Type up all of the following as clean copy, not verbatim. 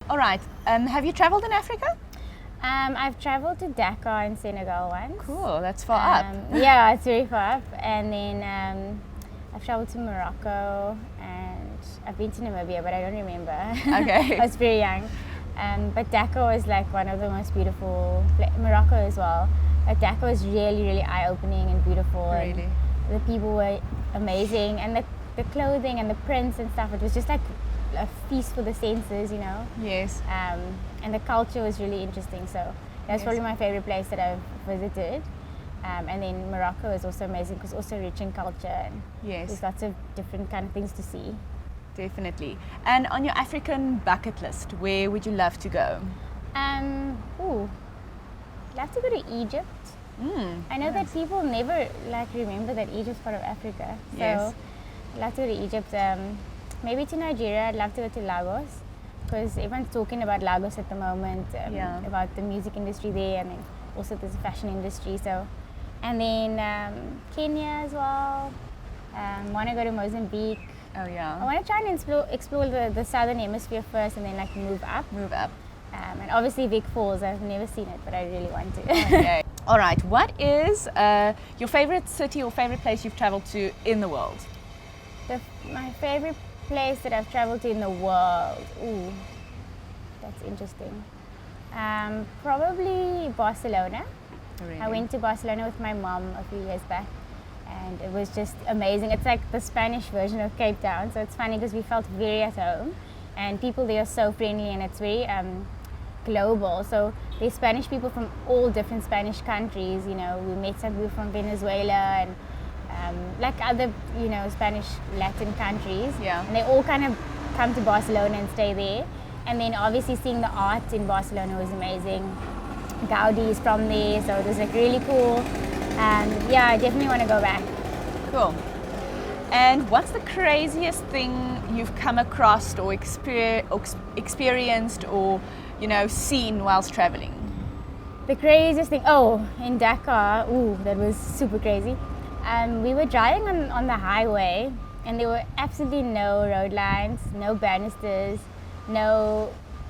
All right. Have you traveled in Africa? I've traveled to Dakar in Senegal once. Cool. That's far up. Yeah, it's very far up. And then I've traveled to Morocco, and I've been to Namibia, but I don't remember. Okay. I was very young. But Dakar was like one of the most beautiful, Morocco as well. But Dakar was really, really eye-opening and beautiful. Really? And the people were amazing, and the clothing and the prints and stuff, it was just like a feast for the senses, you know. Yes. And the culture was really interesting, so that's probably my favorite place that I've visited. And then Morocco is also amazing because also rich in culture, and there's lots of different kind of things to see. Definitely. And on your African bucket list, where would you love to go? I'd love to go to Egypt. I know that people never remember that Egypt's part of Africa. So I'd love to go to Egypt. Maybe to Nigeria. I'd love to go to Lagos because everyone's talking about Lagos at the moment, about the music industry there, and then also there's a fashion industry. So, and then Kenya as well. Want to go to Mozambique. Oh yeah. I want to try and explore the southern hemisphere first, and then move up. And obviously Vic Falls. I've never seen it, but I really want to. Okay. All right. What is your favorite city or favorite place you've traveled to in the world? My favorite place that I've traveled to in the world. Ooh, that's interesting. Probably Barcelona. Really? I went to Barcelona with my mom a few years back, and it was just amazing. It's like the Spanish version of Cape Town, so it's funny because we felt very at home, and people there are so friendly, and it's very global. So there's Spanish people from all different Spanish countries. You know, we met some people from Venezuela and like other, you know, Spanish Latin countries. Yeah. And they all kind of come to Barcelona and stay there. And then obviously seeing the art in Barcelona was amazing. Gaudi is from there, so it was like really cool. Yeah, I definitely want to go back. Cool. And what's the craziest thing you've come across or experienced or, you know, seen whilst traveling? The craziest thing, in Dakar, that was super crazy. We were driving on the highway, and there were absolutely no road lines, no banisters, no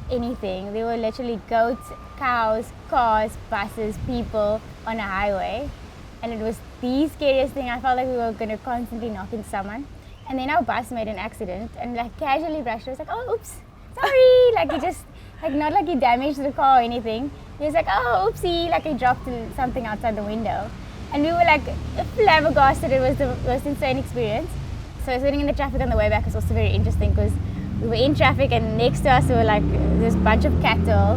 anything. There were literally goats, cows, cars, buses, people on a highway. And it was the scariest thing. I felt like we were going to constantly knock into someone. And then our bus made an accident and casually brushed. I was like, oh, oops, sorry. He just, not like he damaged the car or anything. He was like, oh, oopsie. He dropped something outside the window. And we were flabbergasted. It was the most insane experience. So sitting in the traffic on the way back was also very interesting because we were in traffic, and next to us there were this bunch of cattle,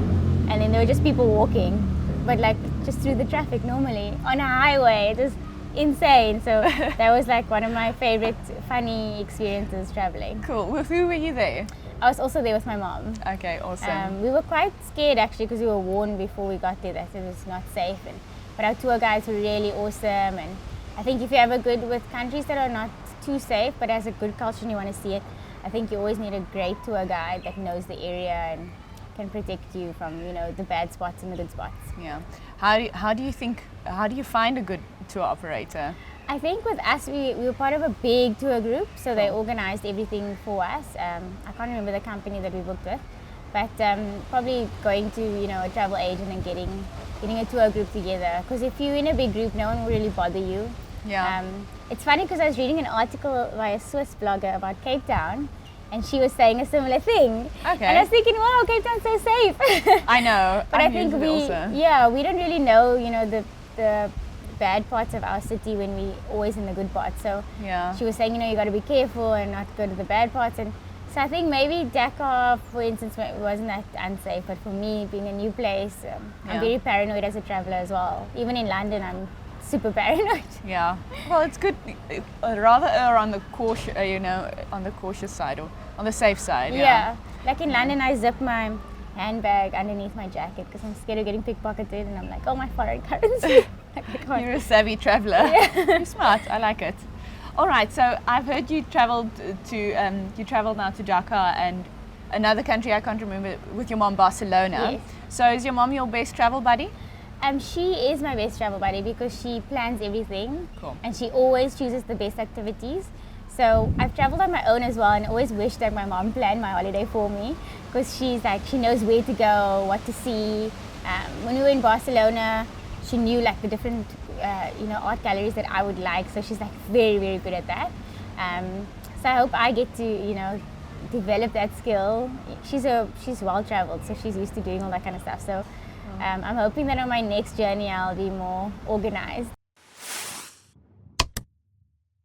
and then there were just people walking, but just through the traffic normally on a highway. It was insane. So that was one of my favorite funny experiences traveling. Cool. With who were you there? I was also there with my mom. Okay, awesome. We were quite scared actually because we were warned before we got there that it was not safe, but our tour guides were really awesome. And I think if you're ever good with countries that are not too safe but has a good culture and you want to see it, I think you always need a great tour guide that knows the area and can protect you from, you know, the bad spots and the good spots. Yeah. How do you find a good tour operator? I think with us, we were part of a big tour group, so they organized everything for us. I can't remember the company that we booked with, but probably going to, you know, a travel agent and getting a tour group together. Because if you're in a big group, no one will really bother you. Yeah. It's funny because I was reading an article by a Swiss blogger about Cape Town, and she was saying a similar thing. Okay. And I was thinking, wow, Cape Town's so safe. I know. But I think we don't really know, you know, the bad parts of our city when we always in the good parts. So she was saying, you know, you got to be careful and not go to the bad parts. And so I think maybe Dakar, for instance, wasn't that unsafe. But for me, being a new place, I'm very paranoid as a traveler as well. Even in London, I'm super paranoid. Yeah. Well, it's good. Rather err on the cautious, on the cautious side or on the safe side. Yeah. Like in London, I zip my handbag underneath my jacket because I'm scared of getting pickpocketed, and I'm like, oh, my foreign currency. You're a savvy traveler. Yeah. You're smart. I like it. All right. So I've heard you traveled now to Dakar and another country I can't remember with your mom, Barcelona. Yes. So is your mom your best travel buddy? She is my best travel buddy because she plans everything. Cool. And she always chooses the best activities. So I've traveled on my own as well, and always wished that my mom planned my holiday for me, because she's like, she knows where to go, what to see. When we were in Barcelona, she knew like the different art galleries that I would like, so she's like very, very good at that. So I hope I get to develop that skill. She's well traveled, so she's used to doing all that kind of stuff. So I'm hoping that on my next journey I'll be more organized.